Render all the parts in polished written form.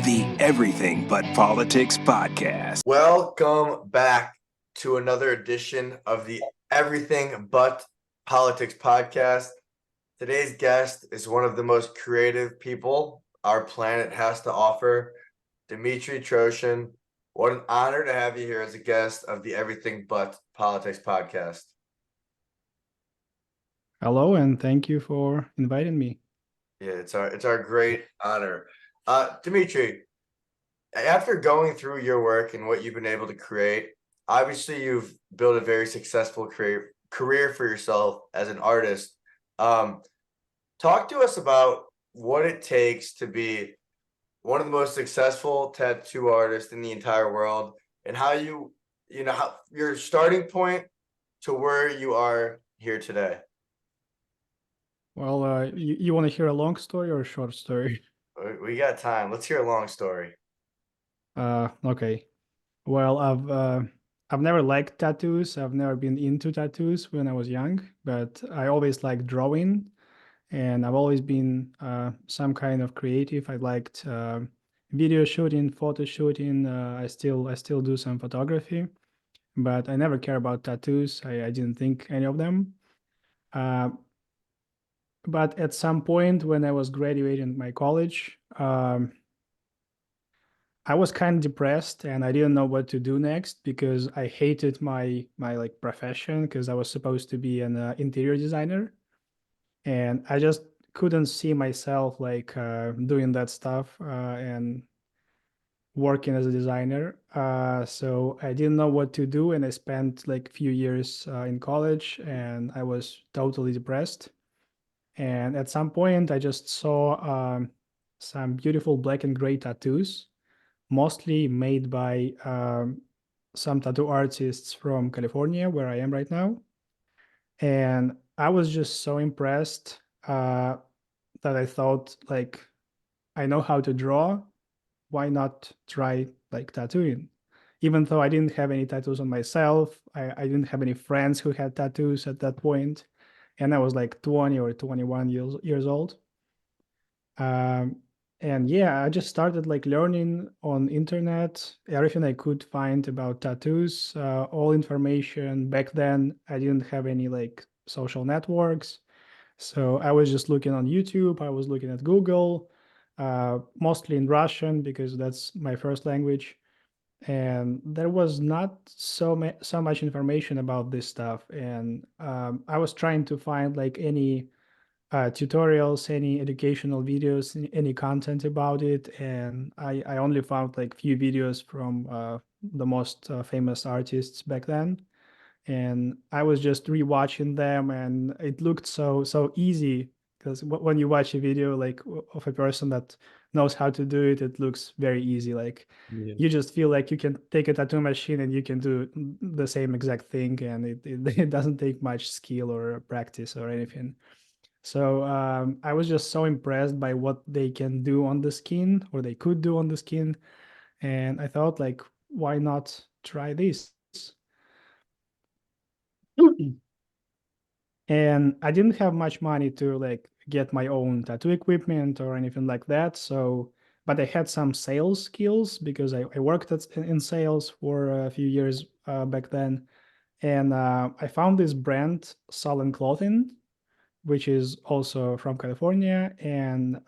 the Everything But Politics podcast. Welcome back to another edition of the Everything But Politics podcast. Today's guest is one of the most creative people our planet has to offer, Dmitry Troshin. What an honor to have you here as a guest of the Everything But Politics podcast. Hello, and thank you for inviting me. Yeah, it's our great honor. Dmitry, after going through your work and what you've been able to create, obviously you've built a very successful career for yourself as an artist. Talk to us about what it takes to be one of the most successful tattoo artists in the entire world, and how how your starting point to where you are here today. Well, you want to hear a long story or a short story? We got time. Let's hear a long story. Okay. Well, I've never liked tattoos. I've never been into tattoos when I was young, but I always liked drawing, and I've always been some kind of creative. I liked video shooting, photo shooting. I still do some photography, but I never care about tattoos. I didn't think any of them. But at some point when I was graduating my college, I was kind of depressed and I didn't know what to do next because I hated my like profession, because I was supposed to be an interior designer, and I just couldn't see myself like doing that stuff and working as a designer. So I didn't know what to do, and I spent like a few years in college, and I was totally depressed. And at some point, I just saw some beautiful black and gray tattoos, mostly made by some tattoo artists from California, where I am right now. And I was just so impressed that I thought, like, I know how to draw. Why not try like tattooing? Even though I didn't have any tattoos on myself, I didn't have any friends who had tattoos at that point, and I was like 20 or 21 years old. And yeah, I just started like learning on internet everything I could find about tattoos, all information. Back then, I didn't have any like social networks, so I was just looking on YouTube. I was looking at Google, mostly in Russian because that's my first language. And there was not so much information about this stuff. And I was trying to find like any tutorials, any educational videos, any content about it. And I only found like few videos from the most famous artists back then. And I was just rewatching them, and it looked so easy, because when you watch a video like of a person that knows how to do it, it looks very easy. Like you just feel like you can take a tattoo machine and you can do the same exact thing, and it doesn't take much skill or practice or anything. So I was just so impressed by what they can do on the skin, or they could do on the skin. And I thought, like, why not try this? And I didn't have much money to like get my own tattoo equipment or anything like that. So, but I had some sales skills because I worked in sales for a few years back then. And I found this brand, Sullen Clothing, which is also from California, and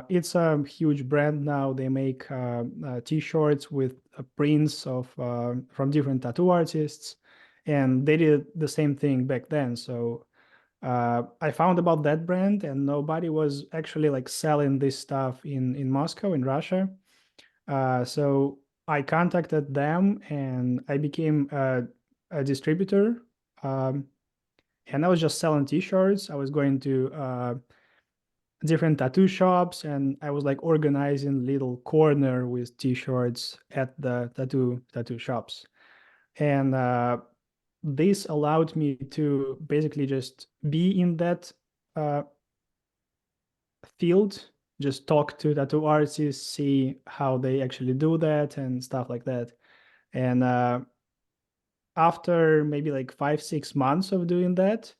it's a huge brand now. They make T-shirts with prints of from different tattoo artists, and they did the same thing back then. So I found about that brand, and nobody was actually like selling this stuff in Moscow, in Russia. So I contacted them, and I became a distributor. Um, and I was just selling T-shirts. I was going to different tattoo shops, and I was like organizing little corner with T-shirts at the tattoo shops. And this allowed me to basically just be in that uh, field, just talk to tattoo artists, see how they actually do that and stuff like that. And after maybe like 5-6 months of doing that,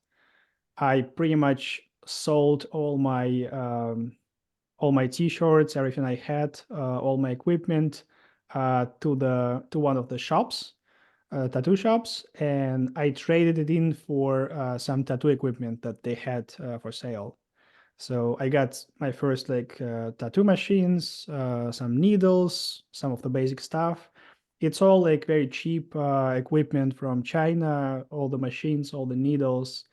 I pretty much sold all my all my t-shirts, everything I had, all my equipment, to one of the shops, tattoo shops, and I traded it in for some tattoo equipment that they had for sale. So I got my first like tattoo machines, some needles, some of the basic stuff. It's all like very cheap equipment from China. All the machines, all the needles.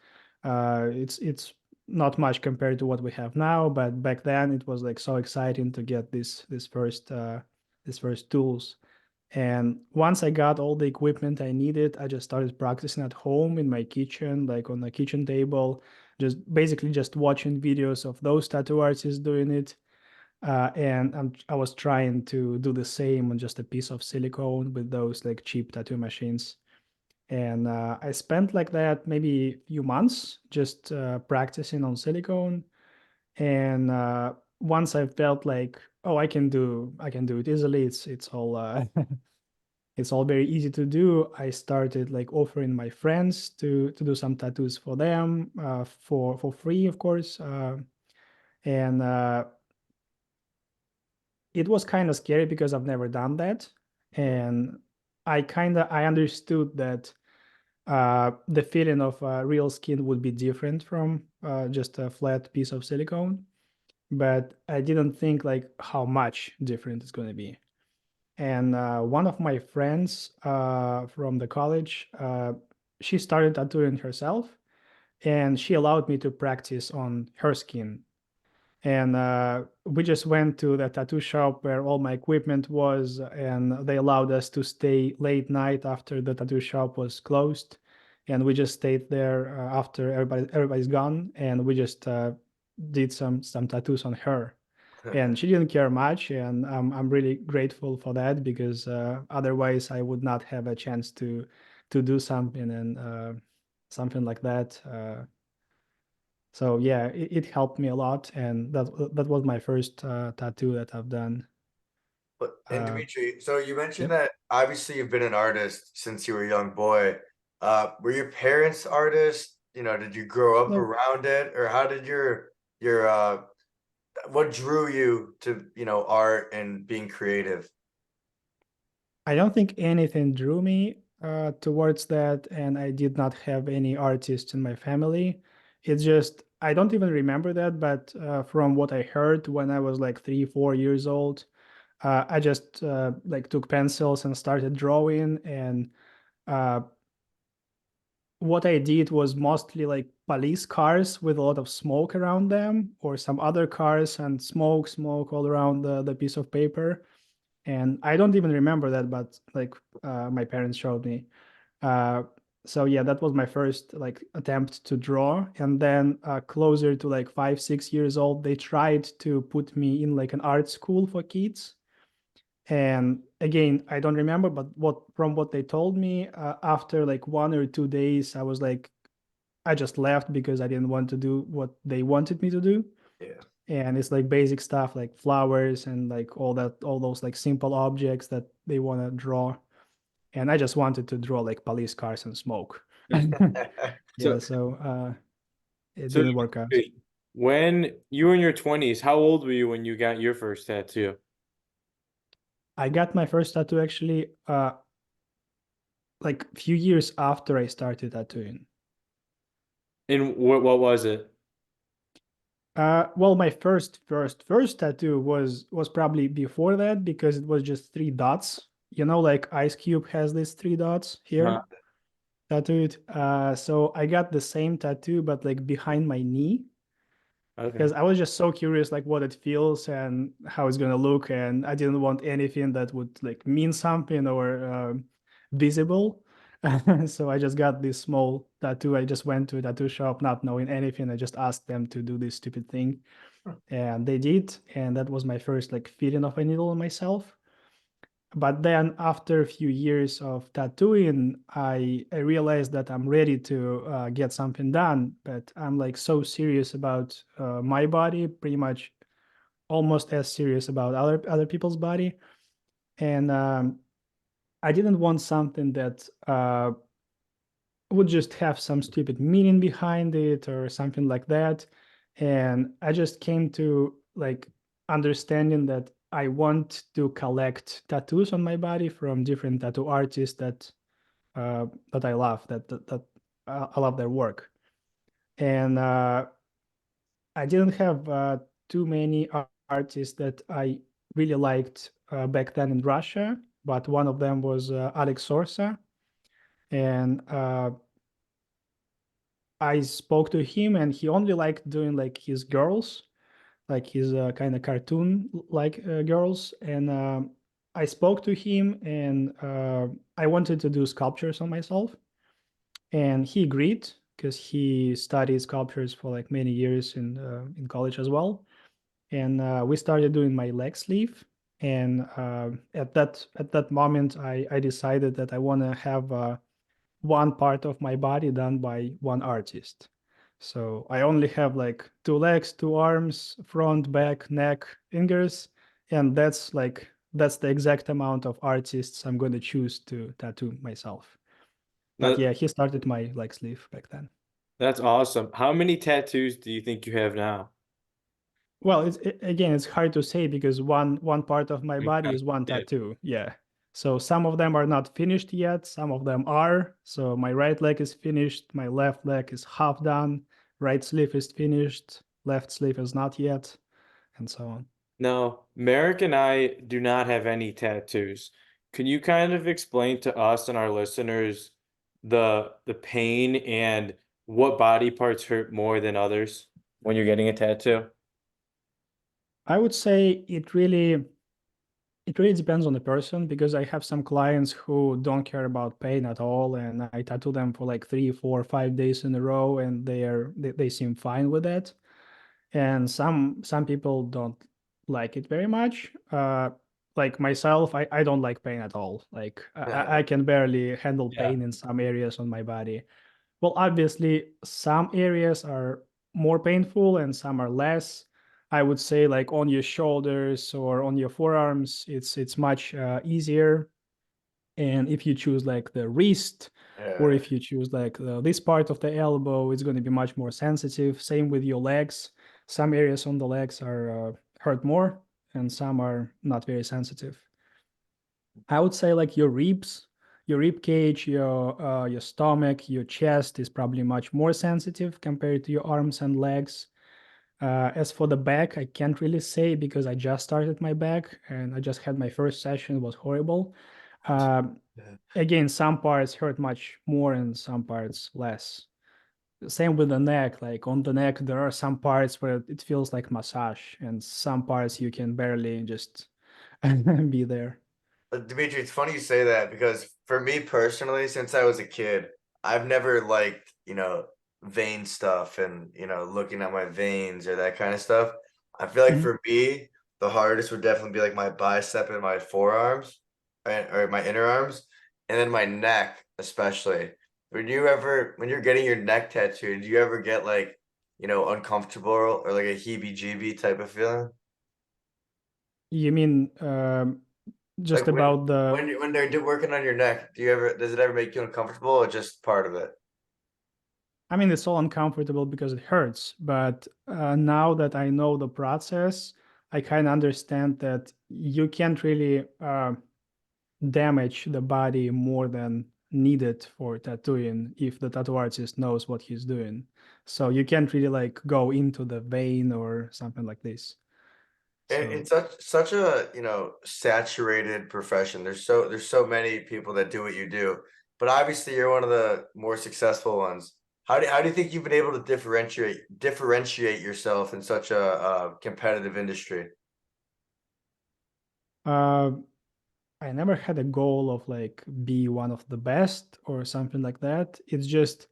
It's not much compared to what we have now, but back then it was like so exciting to get this first tools. And once I got all the equipment I needed, I just started practicing at home in my kitchen, like on the kitchen table, just basically just watching videos of those tattoo artists doing it. And I was trying to do the same on just a piece of silicone with those like cheap tattoo machines. And I spent like that maybe a few months just practicing on silicone. And once I felt like, oh, I can do it easily. It's all it's all very easy to do. I started like offering my friends to do some tattoos for them for free, of course. And it was kind of scary because I've never done that, and I understood that the feeling of real skin would be different from just a flat piece of silicone, but I didn't think like how much different it's going to be. And one of my friends from the college, she started tattooing herself, and she allowed me to practice on her skin. And we just went to the tattoo shop where all my equipment was, and they allowed us to stay late night after the tattoo shop was closed. And we just stayed there after everybody's gone, and we just did some tattoos on her. And she didn't care much, and I'm really grateful for that, because otherwise I would not have a chance to do something and something like that. So yeah, it helped me a lot, and that was my first tattoo that I've done. And Uh, Dmitry, so you mentioned yep. that obviously you've been an artist since you were a young boy. Were your parents artists? You know, did you grow up No, around it, or how did your what drew you to, art and being creative? I don't think anything drew me towards that, and I did not have any artists in my family. It's just I don't even remember that, but from what I heard when I was like 3, 4 years old, I just like took pencils and started drawing, and uh, what I did was mostly like police cars with a lot of smoke around them, or some other cars and smoke all around the piece of paper. And I don't even remember that, but like my parents showed me. Uh, so yeah, that was my first like attempt to draw. And then closer to like 5, 6 years old, they tried to put me in like an art school for kids. And again, I don't remember, but what they told me, after like 1 or 2 days, I was like, I just left because I didn't want to do what they wanted me to do. Yeah. And it's like basic stuff like flowers and like all those like simple objects that they want to draw. And I just wanted to draw like police cars and smoke. So, Yeah, so it so didn't work out. when you were in your 20s, how old were you when you got your first tattoo? I got my first tattoo actually like a few years after I started tattooing. And what was it? Well, my first tattoo was probably before that, because it was just 3 dots. You know, like Ice Cube has these 3 dots Uh, here tattooed. So I got the same tattoo, but like behind my knee, okay. because I was just so curious, like what it feels and how it's gonna look, and I didn't want anything that would like mean something or visible. So I just got this small tattoo. I just went to a tattoo shop, not knowing anything. I just asked them to do this stupid thing, and they did, and that was my first like feeling of a needle on myself. But then after a few years of tattooing, I realized that I'm ready to get something done, but I'm like so serious about my body, pretty much almost as serious about other people's body. And I didn't want something that would just have some stupid meaning behind it or something like that. And I just came to like understanding that I want to collect tattoos on my body from different tattoo artists that I love, that I love their work. And I didn't have too many artists that I really liked back then in Russia, but one of them was Alex Sorsa. And I spoke to him, and he only liked doing like his girls, like his kind of cartoon like girls. And I spoke to him, and I wanted to do sculptures on myself, and he agreed because he studied sculptures for like many years in college as well. And we started doing my leg sleeve. And at that moment, I decided that I want to have one part of my body done by one artist. So I only have like two legs, two arms, front, back, neck, fingers, and that's the exact amount of artists I'm going to choose to tattoo myself. But Now, yeah, he started my leg sleeve back then. that's awesome. How many tattoos do you think you have now? Well, again, it's hard to say because one part of my body is one Yeah. tattoo. Yeah. So some of them are not finished yet. Some of them are. So my right leg is finished. My left leg is half done. Right sleeve is finished. Left sleeve is not yet, and so on. No, Merrick and I do not have any tattoos. Can you kind of explain to us and our listeners the pain and what body parts hurt more than others when you're getting a tattoo? I would say it really depends on the person because I have some clients who don't care about pain at all, and I tattoo them for like 3, 4, 5 days in a row, and they seem fine with that. And some people don't like it very much. Like myself, I don't like pain at all. Like I can barely handle Yeah. pain in some areas on my body. Well, obviously, some areas are more painful and some are less. I would say like on your shoulders or on your forearms, it's much easier. And if you choose like the wrist, or if you choose like this part of the elbow, it's going to be much more sensitive. Same with your legs. Some areas on the legs are hurt more, and some are not very sensitive. I would say like your ribs, your rib cage, your stomach, your chest is probably much more sensitive compared to your arms and legs. As for the back, I can't really say because I just started my back and I just had my first session. It was horrible. Again, some parts hurt much more and some parts less. Same with the neck. Like on the neck, there are some parts where it feels like massage, and some parts you can barely just be there. Dimitri, it's funny you say that because for me personally, since I was a kid, I've never liked, vein stuff and, looking at my veins or that kind of stuff. I feel like Mhm. for me, the hardest would definitely be like my bicep and my forearms or my inner arms, and then my neck, especially. When you're getting your neck tattooed, do you ever get like, uncomfortable or like a heebie-jeebie type of feeling? You mean just Like when about the? when they're working on your neck, does it ever make you uncomfortable or just part of it? I mean, it's all uncomfortable because it hurts. But now that I know the process, I kind of understand that you can't really damage the body more than needed for tattooing if the tattoo artist knows what he's doing. So you can't really like go into the vein or something like this. And So it's such a, saturated profession. There's so many people that do what you do, but obviously you're one of the more successful ones. How do you think you've been able to differentiate yourself in such a competitive industry? uh, I never had a goal of like be one of the best or something like that. It's just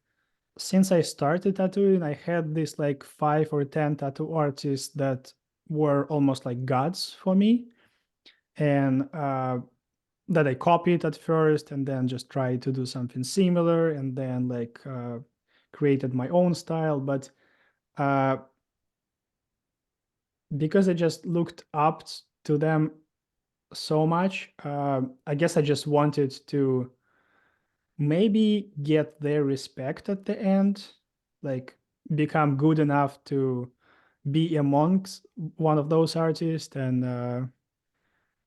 since I started tattooing, I had this like 5 or 10 tattoo artists that were almost like gods for me, and that I copied at first, and then just tried to do something similar, and then like created my own style. But uh, because I just looked up to them so much, I guess I just wanted to maybe get their respect at the end, like become good enough to be amongst one of those artists and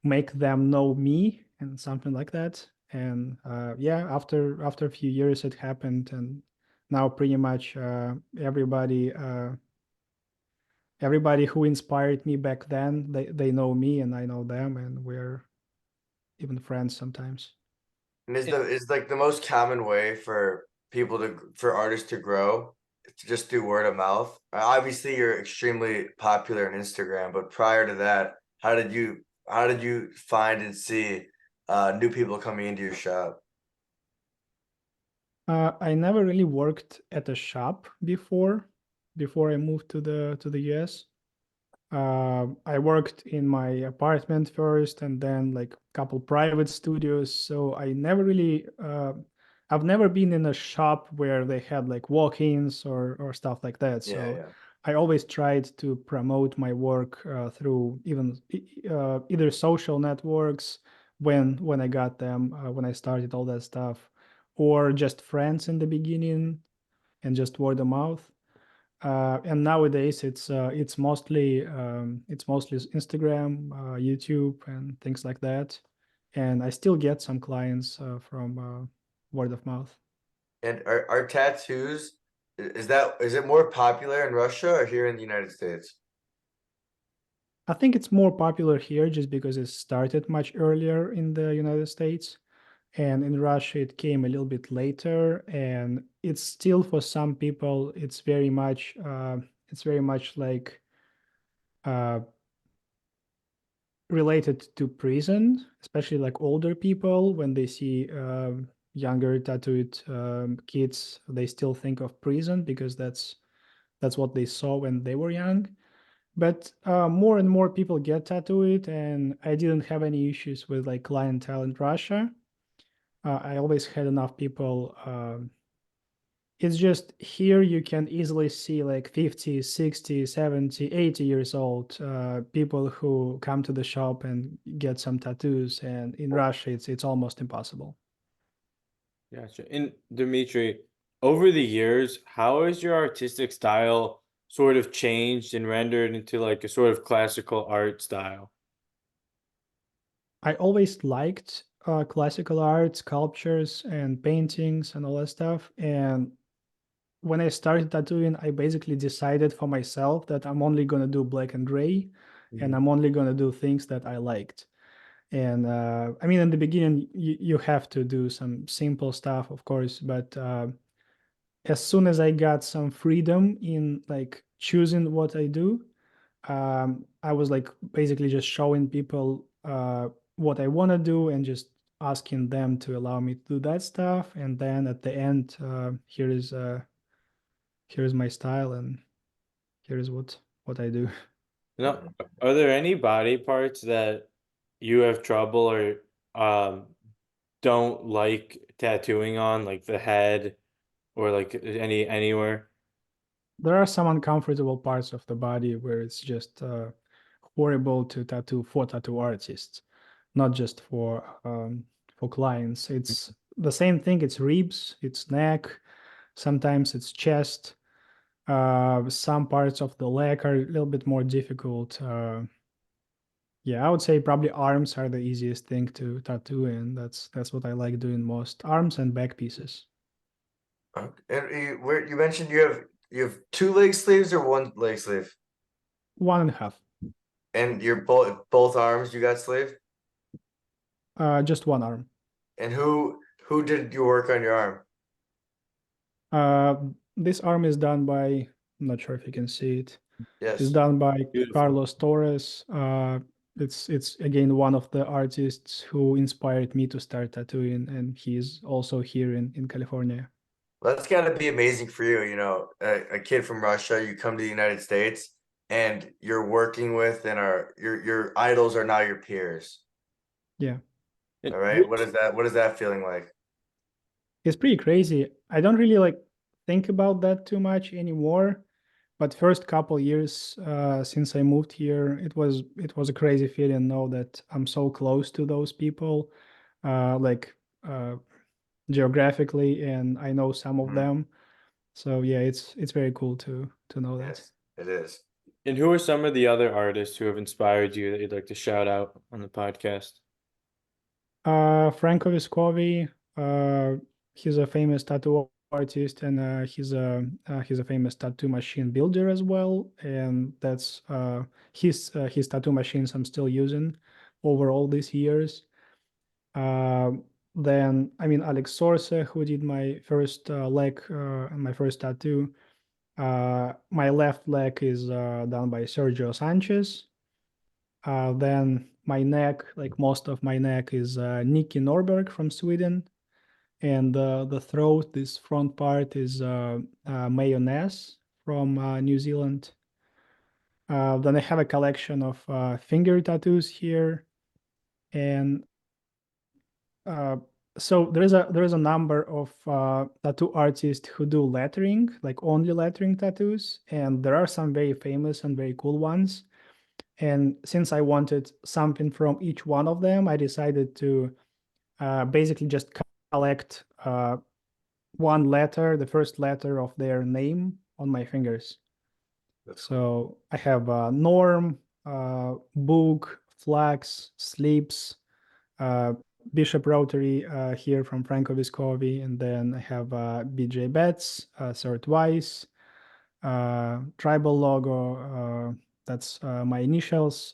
make them know me and something like that. And yeah, after a few years, it happened, and now pretty much everybody who inspired me back then, they know me and I know them, and we're even friends sometimes. And is like the most common way for for artists to grow to just do word of mouth? Obviously, you're extremely popular on Instagram, but prior to that, how did you find and see new people coming into your shop? I never really worked at a shop before I moved to the US. I worked in my apartment first, and then like a couple private studios. So I've never been in a shop where they had like walk-ins or stuff like that. Yeah, So yeah. I always tried to promote my work through either social networks when I got them, when I started all that stuff, or just friends in the beginning and just word of mouth. And nowadays it's mostly Instagram, YouTube, and things like that. And I still get some clients from word of mouth. And are tattoos, is it more popular in Russia or here in the United States? I think it's more popular here just because it started much earlier in the United States. And in Russia, it came a little bit later. And it's still, for some people, it's very much like uh, related to prison, especially like older people. When they see younger tattooed kids, they still think of prison because that's what they saw when they were young. But more and more people get tattooed, and I didn't have any issues with like clientele in Russia. I always had enough people. It's just here you can easily see like 50, 60, 70, 80 years old people who come to the shop and get some tattoos. And in Russia, it's almost impossible. Gotcha. And Dmitry, over the years, how has your artistic style sort of changed and rendered into like a sort of classical art style? I always liked classical art, sculptures, and paintings and all that stuff. And when I started tattooing, I basically decided for myself that I'm only going to do black and gray, and I'm only going to do things that I liked. And I mean, in the beginning, you have to do some simple stuff, of course, but as soon as I got some freedom in like choosing what I do, I was like basically just showing people what I want to do and just asking them to allow me to do that stuff. And then at the end, here's my style, and here's what I do. Now, are there any body parts that you have trouble or um don't like tattooing on, like the head or like anywhere? There are some uncomfortable parts of the body where it's just horrible to tattoo for tattoo artists, not just for clients. It's the same thing. It's ribs, it's neck, sometimes it's chest. Some parts of the leg are a little bit more difficult. Yeah, I would say probably arms are the easiest thing to tattoo, and that's what I like doing most. Arms and back pieces. And where you mentioned you have two leg sleeves or one leg sleeve, One and a half. and you're both arms you got sleeve. Just one arm. And who did your work on your arm? Uh, this arm is done by, I'm not sure if you can see it. It's Yes. done by Beautiful. Carlos Torres. It's again one of the artists who inspired me to start tattooing, and he's also here in California. Well, that's got to be amazing for you. You know, a kid from Russia, you come to the United States, and you're working with and are your idols are now your peers. Yeah, And All right. What is that feeling like? it's pretty crazy. I don't really like think about that too much anymore. But first couple years since I moved here, it was a crazy feeling. Know that I'm so close to those people, like uh, geographically, and I know some of Mhm. them. So yeah, it's very cool to know that. Yes, it is. And who are some of the other artists who have inspired you that you'd like to shout out on the podcast? Franco Vescovi, he's a famous tattoo artist, and he's a famous tattoo machine builder as well. And that's his tattoo machines I'm still using over all these years. Uh, then I mean Alex Sorsa, who did my first leg and my first tattoo. My left leg is done by Sergio Sanchez. Then my neck, like most of my neck, is Nicky Norberg from Sweden. And the throat, this front part, is Mayonnaise from New Zealand. Then I have a collection of finger tattoos here. And uh, so there is a number of tattoo artists who do lettering, like only lettering tattoos. And there are some very famous and very cool ones. And since I wanted something from each one of them, I decided to basically just collect one letter, the first letter of their name on my fingers. So I have Norm, Boog, Flax, Sleeps, uh, Bishop Rotary here from Franco Vescovi, and then I have BJ Betts, Sir Twice, tribal logo. That's my initials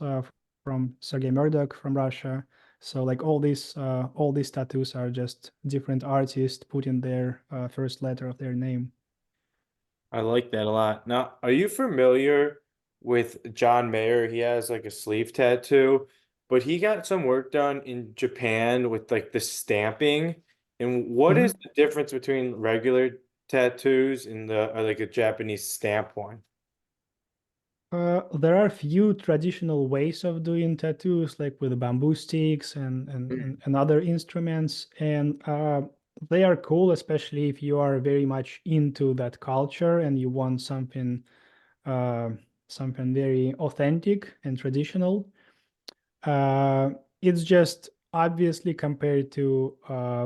from Sergei Murdoch from Russia. So like all these tattoos are just different artists putting their first letter of their name. I like that a lot. Now, are you familiar with John Mayer? He has like a sleeve tattoo, but he got some work done in Japan with like the stamping. And what is the difference between regular tattoos and the or like a Japanese stamp one? There are a few traditional ways of doing tattoos, like with bamboo sticks and other instruments, and they are cool, especially if you are very much into that culture and you want uh, something very authentic and traditional. Uh, it's just obviously compared to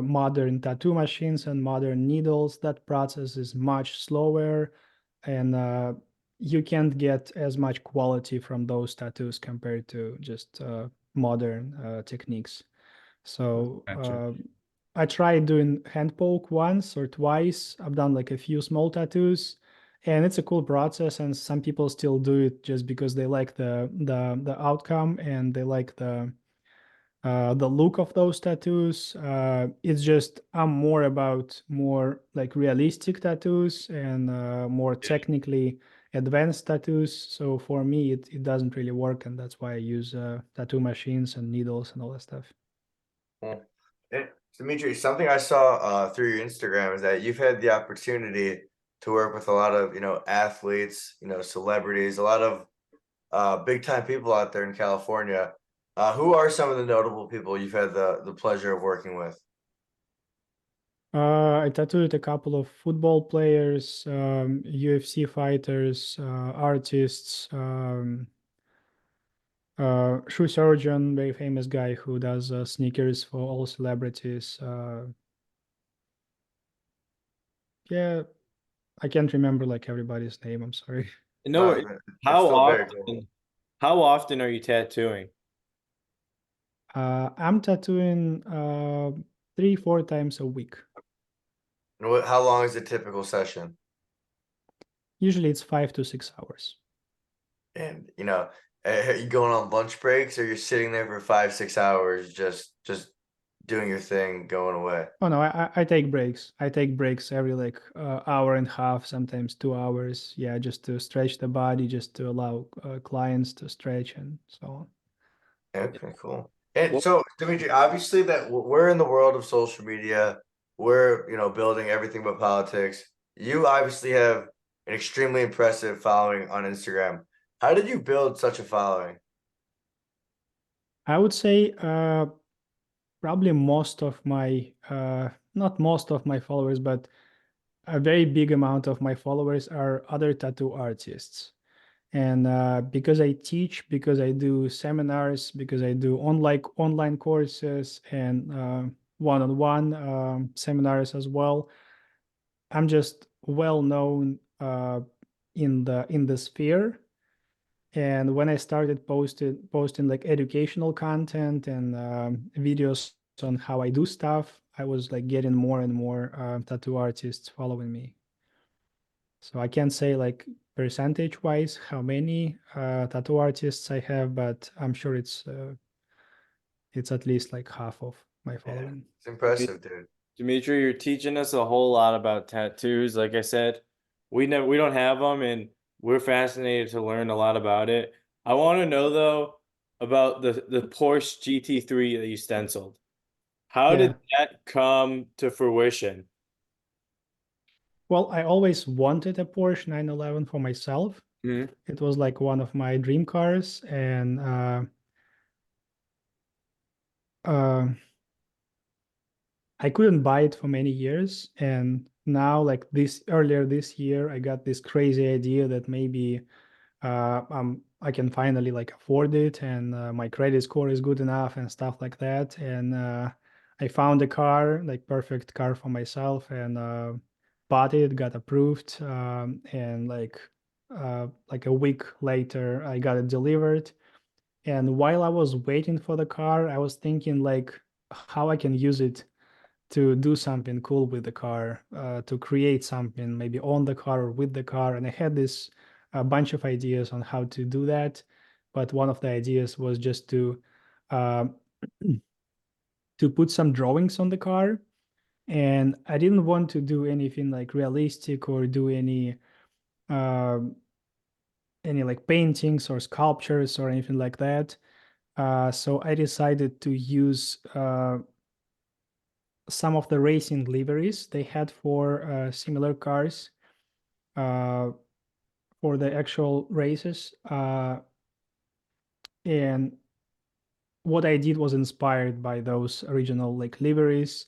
modern tattoo machines and modern needles, that process is much slower, and you can't get as much quality from those tattoos compared to just modern techniques. So Gotcha. I tried doing hand poke once or twice. I've done like a few small tattoos, and it's a cool process. And some people still do it just because they like the outcome and they like the look of those tattoos. It's just I'm more about more like realistic tattoos and more technically advanced tattoos. So for me, it doesn't really work, and that's why I use tattoo machines and needles and all that stuff. Cool. And Dmitry, something I saw through your Instagram is that you've had the opportunity to work with a lot of, athletes, celebrities, a lot of big time people out there in California. Who are some of the notable people you've had the pleasure of working with? I tattooed a couple of football players, UFC fighters, artists, shoe surgeon, very famous guy who does sneakers for all celebrities. Yeah, I can't remember like everybody's name. I'm sorry. No, It's how still very cool. often are you tattooing? I'm tattooing 3, 4 times a week. And how long is a typical session? Usually it's 5 to 6 hours. And are you going on lunch breaks or you're sitting there for 5, 6 hours just doing your thing, going away? Oh no, I take breaks. I take breaks every like hour and a half, sometimes 2 hours. Yeah, just to stretch the body, just to allow clients to stretch and so on. Okay, cool. And Well, so, Dimitri, obviously that we're in the world of social media. We're, building everything but politics. You obviously have an extremely impressive following on Instagram. How did you build such a following? I would say probably most of my, not most of my followers, but a very big amount of my followers are other tattoo artists. And because I teach, because I do seminars, because I do online courses and one-on-one seminars as well, I'm just well known in the sphere. And when I started posting like educational content and videos on how I do stuff, I was like getting more and more tattoo artists following me. So I can't say like percentage wise how many tattoo artists I have, but I'm sure it's at least like half of my Yeah, following. it's impressive, dude. Dmitry, you're teaching us a whole lot about tattoos. Like I said, we don't have them, and we're fascinated to learn a lot about it. I want to know though about the Porsche GT3 that you stenciled. How did Yeah. that come to fruition? Well, I always wanted a Porsche 911 for myself. Mhm. It was like one of my dream cars, and uh, I couldn't buy it for many years. And now, like earlier this year, I got this crazy idea that maybe I can finally like afford it, and my credit score is good enough and stuff like that. And I found a car, like perfect car for myself, and bought it, got approved, and like a week later, I got it delivered. And while I was waiting for the car, I was thinking like how I can use it to do something cool with the car, to create something maybe on the car or with the car. And I had this a bunch of ideas on how to do that, but one of the ideas was just uh, to put some drawings on the car. And I didn't want to do anything like realistic or do um any like paintings or sculptures or anything like that. So I decided to use some of the racing liveries they had for similar cars uh, for the actual races. And what I did was inspired by those original like liveries.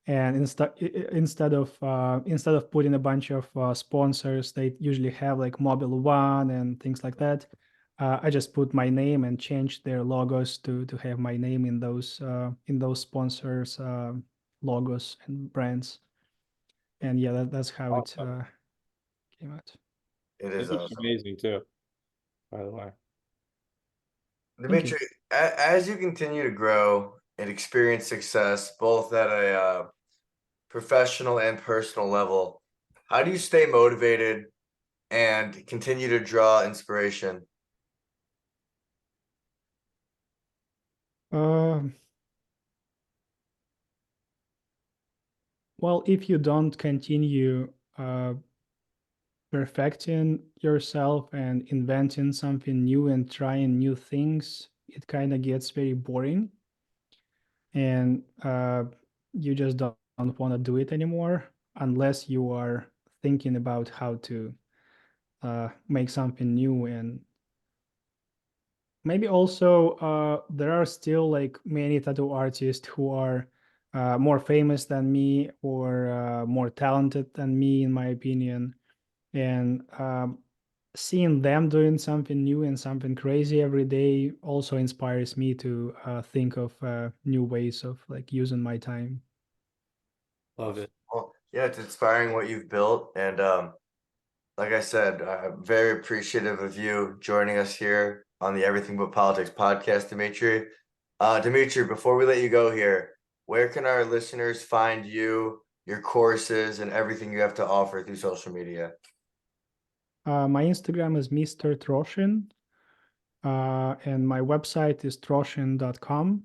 And instead of putting a bunch of sponsors, they usually have like Mobile One and things like that. I just put my name and changed their logos to have my name in those sponsors logos and brands. And yeah, that's how it Awesome. came out. It It is looks awesome. amazing too, by the way. Thank you. Dimitri, as you continue to grow and experience success, both at a professional and personal level, how do you stay motivated and continue to draw inspiration? Uh, well, if you don't continue perfecting yourself and inventing something new and trying new things, it kind of gets very boring, and you just don't want to do it anymore unless you are thinking about how to make something new. And maybe also there are still like many tattoo artists who are more famous than me or more talented than me, in my opinion. And seeing them doing something new and something crazy every day also inspires me to think of new ways of like using my time. Love it. Well, yeah, it's inspiring what you've built, and like I said, I'm very appreciative of you joining us here on the Everything But Politics podcast, Dimitri. Dimitri, before we let you go here, where can our listeners find you, your courses, and everything you have to offer through social media? My Instagram is Mr. Troshin, and my website is troshin.com.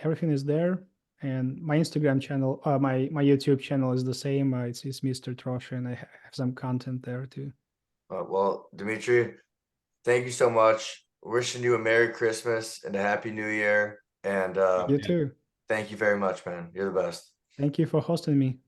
Everything is there. And my Instagram channel, my YouTube channel is the same. It's Mr. Troshin. I have some content there too. Well, Dimitri, thank you so much. Wishing you a Merry Christmas and a Happy New Year. And You too. thank you very much, man. You're the best. Thank you for hosting me.